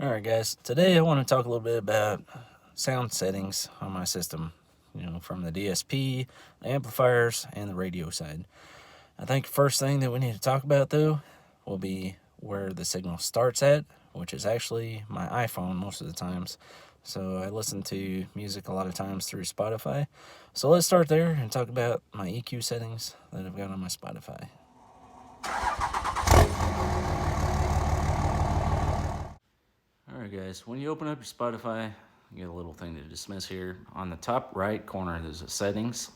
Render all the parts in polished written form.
Alright guys, today I want to talk a little bit about sound settings on my system, from the DSP, the amplifiers, and the radio side. I think the first thing that we need to talk about though will be where the signal starts at, which is actually my iPhone most of the times. So I listen to music a lot of times through Spotify. So let's start there and talk about my EQ settings that I've got on my Spotify. Alright guys, when you open up your Spotify, you get a little thing to dismiss here. On the top right corner there's a settings.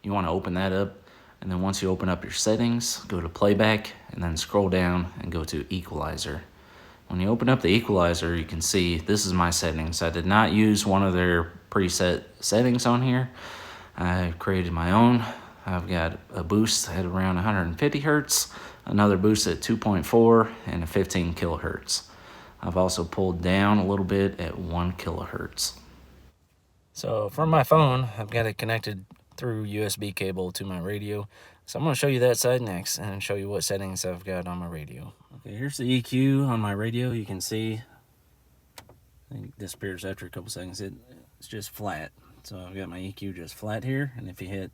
You want to open that up, and then once you open up your settings, go to playback and then scroll down and go to equalizer. When you open up the equalizer, you can see this is my settings. I did not use one of their preset settings on here. I created my own. I've got a boost at around 150 hertz, another boost at 2.4, and a 15 kilohertz. I've also pulled down a little bit at 1 kilohertz. So from my phone, I've got it connected through USB cable to my radio. So I'm going to show you that side next and show you what settings I've got on my radio. Okay, here's the EQ on my radio. You can see it disappears after a couple seconds. It's just flat. So I've got my EQ just flat here. And if you hit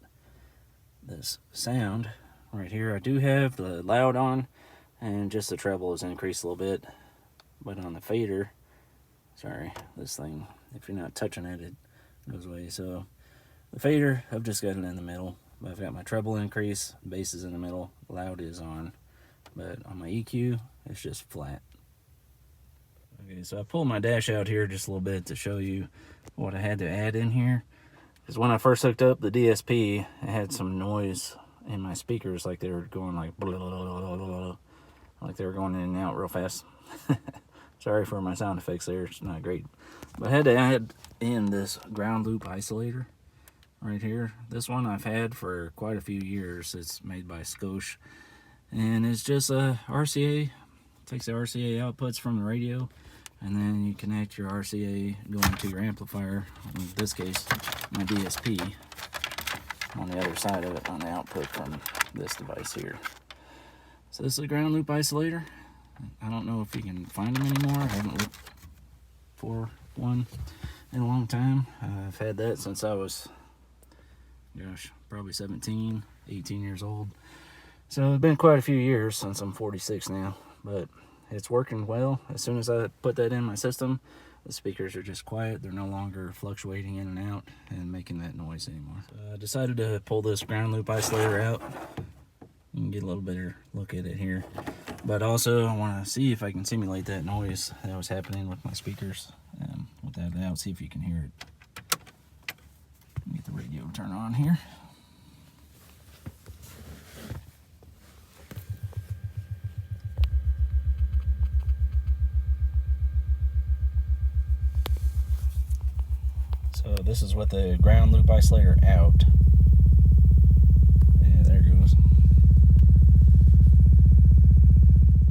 this sound right here, I do have the loud on, and just the treble is increased a little bit. But on the fader, sorry, this thing, if you're not touching it, it goes away. So the fader, I've just got it in the middle. I've got my treble increase, bass is in the middle, loud is on. But on my EQ, it's just flat. Okay, so I pulled my dash out here just a little bit to show you what I had to add in here. Because when I first hooked up the DSP, it had some noise in my speakers, like they were going like blah, blah, blah, blah, blah, blah, like they were going in and out real fast. Sorry for my sound effects there, it's not great. But I had to add in this ground loop isolator right here. This one I've had for quite a few years. It's made by Scosh, and it's just a RCA. It takes the RCA outputs from the radio, and then you connect your RCA going to your amplifier, in this case my DSP, on the other side of it on the output from this device here. So this is a ground loop isolator. I don't know if you can find them anymore. I haven't looked for one in a long time. I've had that since I was, probably 17, 18 years old. So it's been quite a few years since I'm 46 now, but it's working well. As soon as I put that in my system, the speakers are just quiet. They're no longer fluctuating in and out and making that noise anymore. So I decided to pull this ground loop isolator out. You can get a little better look at it here. But also I want to see if I can simulate that noise that was happening with my speakers without it out, see if you can hear it. Get the radio turned on here. So this is with the ground loop isolator out. Yeah, there it goes.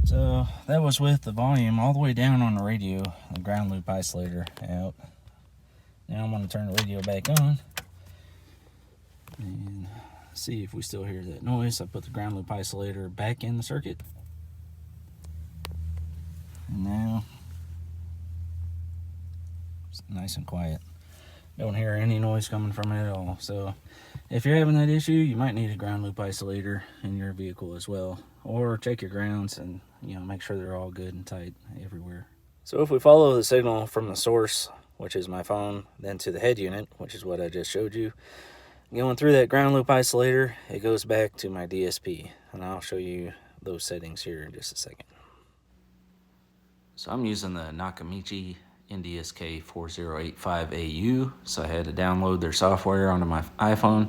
So that was with the volume all the way down on the radio, the ground loop isolator out. Now I'm going to turn the radio back on and see if we still hear that noise. I put the ground loop isolator back in the circuit. And now it's nice and quiet. Don't hear any noise coming from it at all. So if you're having that issue, you might need a ground loop isolator in your vehicle as well. Or check your grounds and make sure they're all good and tight everywhere. So if we follow the signal from the source, which is my phone, then to the head unit, which is what I just showed you, going through that ground loop isolator, it goes back to my DSP. And I'll show you those settings here in just a second. So I'm using the Nakamichi NDSK 4085AU, so I had to download their software onto my iPhone.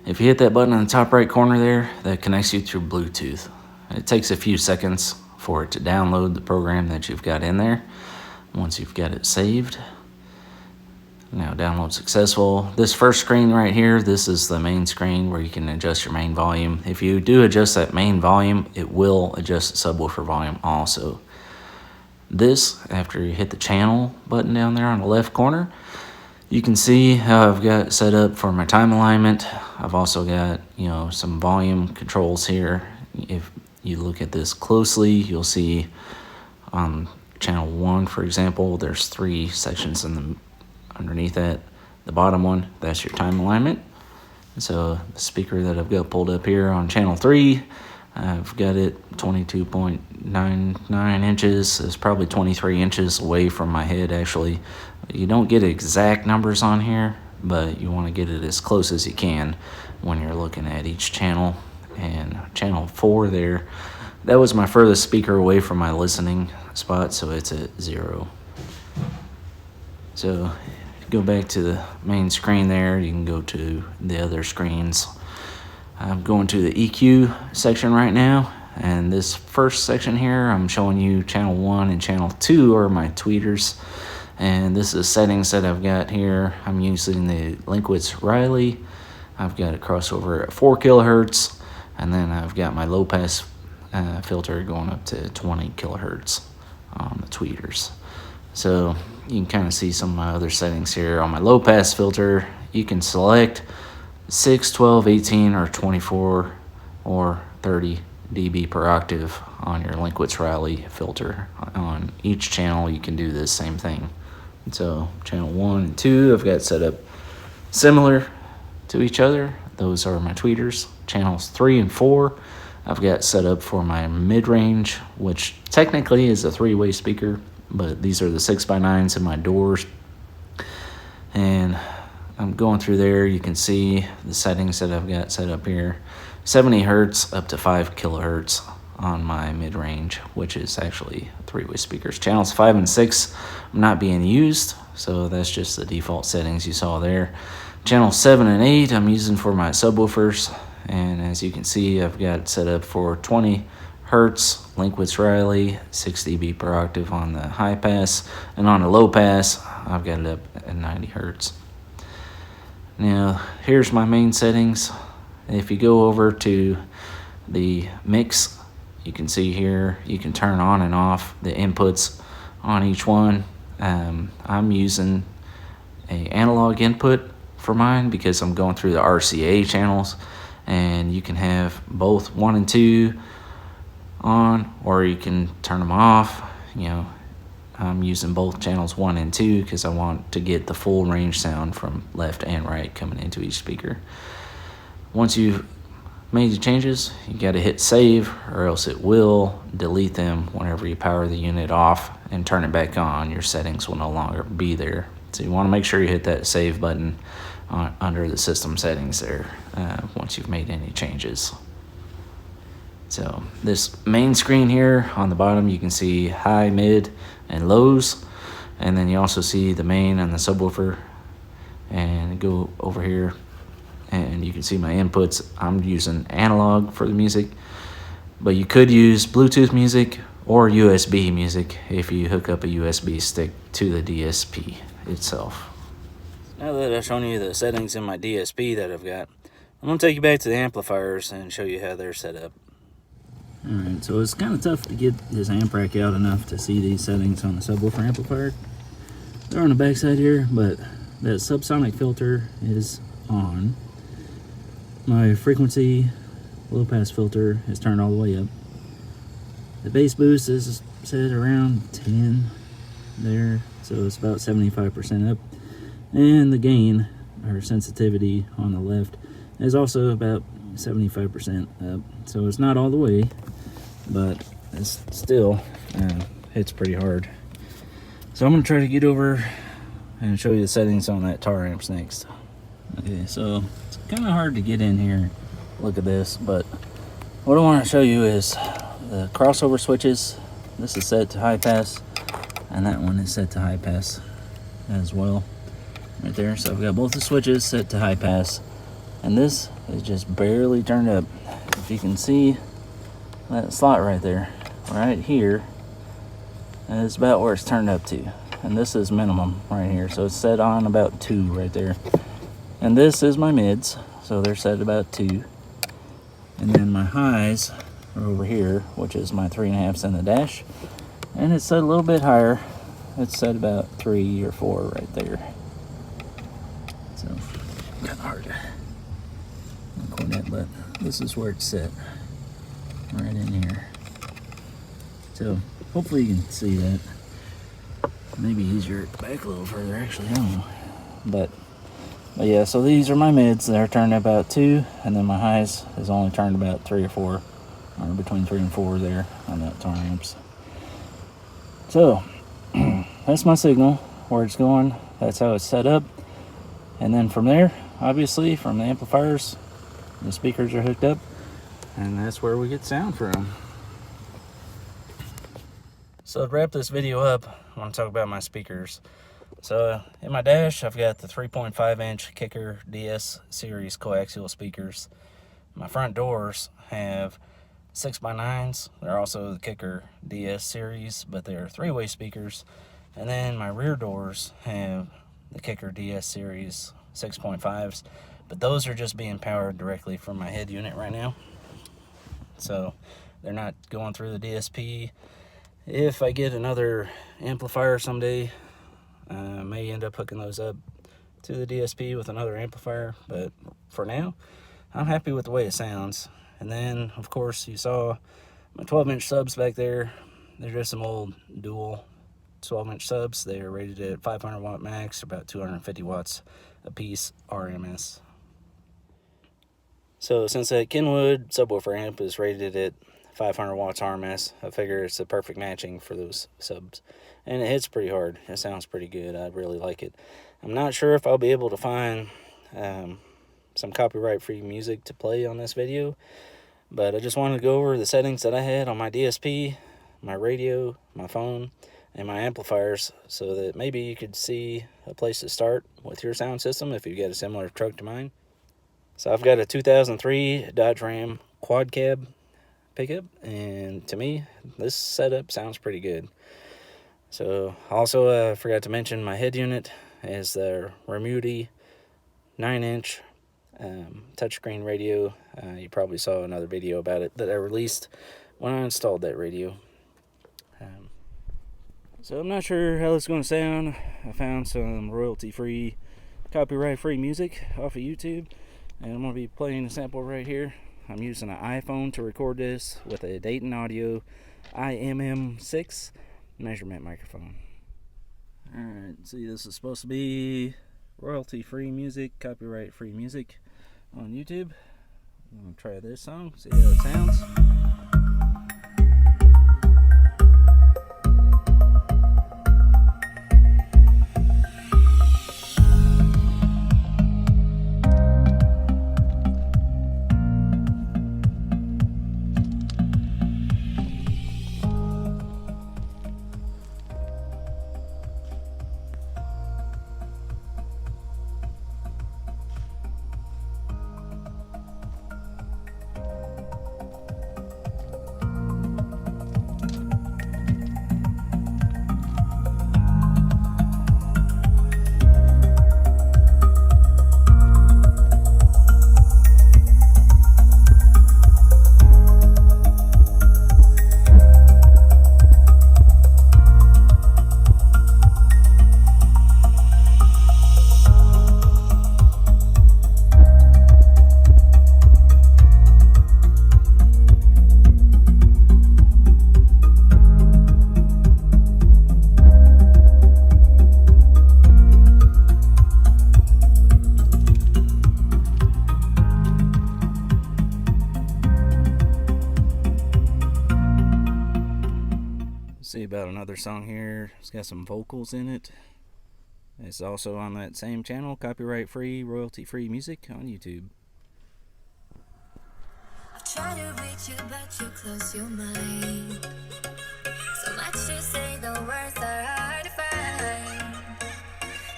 If you hit that button on the top right corner there, that connects you through Bluetooth. It takes a few seconds for it to download the program that you've got in there. Once you've got it saved, now download successful. This first screen right here, this is the main screen where you can adjust your main volume. If you do adjust that main volume, it will adjust the subwoofer volume also. This, after you hit the channel button down there on the left corner, you can see how I've got set up for my time alignment. I've also got, some volume controls here. If you look at this closely, you'll see on channel 1, for example, there's 3 sections underneath that. The bottom one, that's your time alignment. So the speaker that I've got pulled up here on channel 3, I've got it 22.99 inches. It's probably 23 inches away from my head, actually. You don't get exact numbers on here, but you want to get it as close as you can when you're looking at each channel. And channel 4 there, that was my furthest speaker away from my listening spot, so it's at 0. So go back to the main screen there, you can go to the other screens. I'm going to the EQ section right now, and this first section here, I'm showing you channel 1 and channel 2 are my tweeters, and this is settings that I've got here. I'm using the Linkwitz Riley. I've got a crossover at 4 kilohertz, and then I've got my low pass filter going up to 20 kilohertz on the tweeters. So you can kind of see some of my other settings here. On my low pass filter, you can select 6, 12, 18, or 24 or 30 dB per octave on your Linkwitz Riley filter. On each channel, you can do this same thing. So channel 1 and 2, I've got set up similar to each other. Those are my tweeters. Channels 3 and 4, I've got set up for my mid-range, which technically is a 3-way speaker, but these are the 6x9s in my doors. And I'm going through there, you can see the settings that I've got set up here. 70 hertz up to 5 kilohertz on my mid-range, which is actually 3-way speakers. Channels 5 and 6 not being used, so that's just the default settings you saw there. Channel 7 and 8 I'm using for my subwoofers, and as you can see, I've got it set up for 20 hertz, Linkwitz Riley, 6 dB per octave on the high pass, and on the low pass, I've got it up at 90 hertz. Now, here's my main settings. If you go over to the mix, you can see here, you can turn on and off the inputs on each one. I'm using an analog input for mine because I'm going through the RCA channels, and you can have both 1 and 2 on, or you can turn them off. You know, I'm using both channels 1 and 2 because I want to get the full range sound from left and right coming into each speaker. Once you've made the changes, you got to hit save, or else it will delete them whenever you power the unit off and turn it back on. Your settings will no longer be there. So you want to make sure you hit that save button under the system settings there once you've made any changes. So this main screen here on the bottom, you can see high, mid, and lows, and then you also see the main and the subwoofer. And go over here and you can see my inputs. I'm using analog for the music, but you could use Bluetooth music or USB music if you hook up a USB stick to the DSP itself. Now that I've shown you the settings in my DSP that I've got, I'm going to take you back to the amplifiers and show you how they're set up. Alright, so it's kind of tough to get this amp rack out enough to see these settings on the subwoofer amplifier. They're on the back side here, but that subsonic filter is on. My frequency low pass filter is turned all the way up. The bass boost is set around 10 there, so it's about 75% up. And the gain, or sensitivity on the left, is also about 75% up. So it's not all the way, but it's still hits pretty hard. So I'm going to try to get over and show you the settings on that tar amps next. Okay, so it's kind of hard to get in here. Look at this, but what I want to show you is the crossover switches. This is set to high pass, and that one is set to high pass as well. Right there, so I've got both the switches set to high pass, and this is just barely turned up. If you can see that slot right there, right here, is about where it's turned up to. And this is minimum right here, so it's set on about 2 right there. And this is my mids, so they're set about 2. And then my highs are over here, which is my 3.5s and the dash. And it's set a little bit higher. It's set about 3 or 4 right there. So, kind of hard to coordinate, but this is where it's set, right in here. So, hopefully you can see that. Maybe easier at the back a little further, actually, I don't know. But yeah, so these are my mids. They're turned about 2, and then my highs is only turned about 3 or 4, or between 3 and 4 there on that tone amps. So that's my signal, where it's going. That's how it's set up. And then from there, obviously, from the amplifiers, the speakers are hooked up, and that's where we get sound from. So to wrap this video up, I want to talk about my speakers. So in my dash, I've got the 3.5-inch Kicker DS series coaxial speakers. My front doors have 6x9s. They're also the Kicker DS series, but they're 3-way speakers. And then my rear doors have the Kicker DS series 6.5s, but those are just being powered directly from my head unit right now. So they're not going through the DSP. If I get another amplifier someday, I may end up hooking those up to the DSP with another amplifier, but for now, I'm happy with the way it sounds. And then, of course, you saw my 12-inch subs back there. They're just some old dual 12-inch subs. They are rated at 500 watt max, about 250 watts a piece RMS. So since that Kenwood subwoofer amp is rated at 500 watts RMS, I figure it's the perfect matching for those subs. And it hits pretty hard. It sounds pretty good. I really like it. I'm not sure if I'll be able to find some copyright-free music to play on this video, but I just wanted to go over the settings that I had on my DSP, my radio, my phone, and my amplifiers, so that maybe you could see a place to start with your sound system if you've got a similar truck to mine. So I've got a 2003 Dodge Ram quad cab pickup, and to me, this setup sounds pretty good. So also I forgot to mention my head unit is the Remuti 9-inch touchscreen radio. You probably saw another video about it that I released when I installed that radio. So I'm not sure how it's going to sound. I found some royalty-free, copyright-free music off of YouTube, and I'm going to be playing a sample right here. I'm using an iPhone to record this with a Dayton Audio IMM6 measurement microphone. Alright, see, this is supposed to be royalty-free music, copyright-free music on YouTube. I'm going to try this song, see how it sounds. See about another song here. It's got some vocals in it. It's also on that same channel, copyright free, royalty free music on YouTube. I've tried to reach you, but you close your mind. So much to say, the words are hard to find.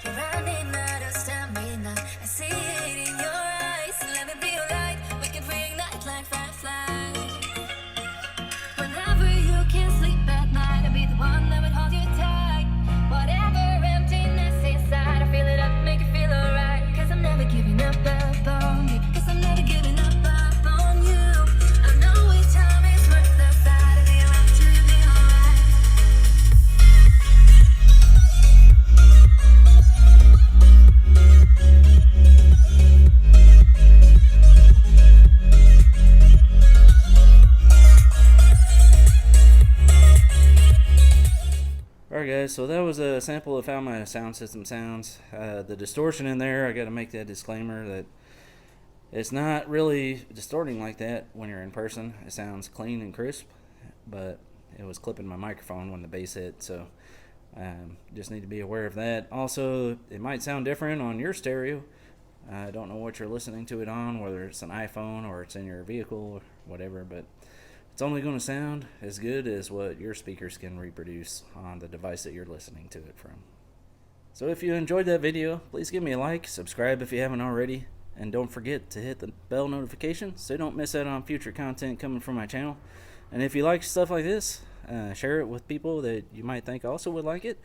You're running out of stamina. I see it in your eyes. Let me be your light. We can reignite like fireflies. Whenever you can't sleep at night, I'll be the one that would hold you tight. Whatever emptiness inside, I fill it up, make it feel alright. Cause I'm never giving up on you. Cause I'm never giving up on you. I know each time is worth the side of the light to you. guys, so that was a sample of how my sound system sounds. The distortion in there, I got to make that disclaimer that it's not really distorting like that when you're in person. It sounds clean and crisp, but it was clipping my microphone when the bass hit, so just need to be aware of that. Also, it might sound different on your stereo. I don't know what you're listening to it on, whether it's an iPhone or it's in your vehicle or whatever, but it's only going to sound as good as what your speakers can reproduce on the device that you're listening to it from. So if you enjoyed that video, please give me a like, subscribe if you haven't already, and don't forget to hit the bell notification so you don't miss out on future content coming from my channel. And if you like stuff like this, share it with people that you might think also would like it,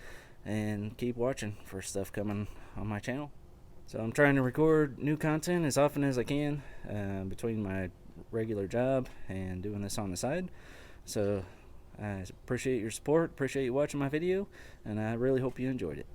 and keep watching for stuff coming on my channel. So I'm trying to record new content as often as I can between my regular job and doing this on the side. So I appreciate your support, appreciate you watching my video, and I really hope you enjoyed it.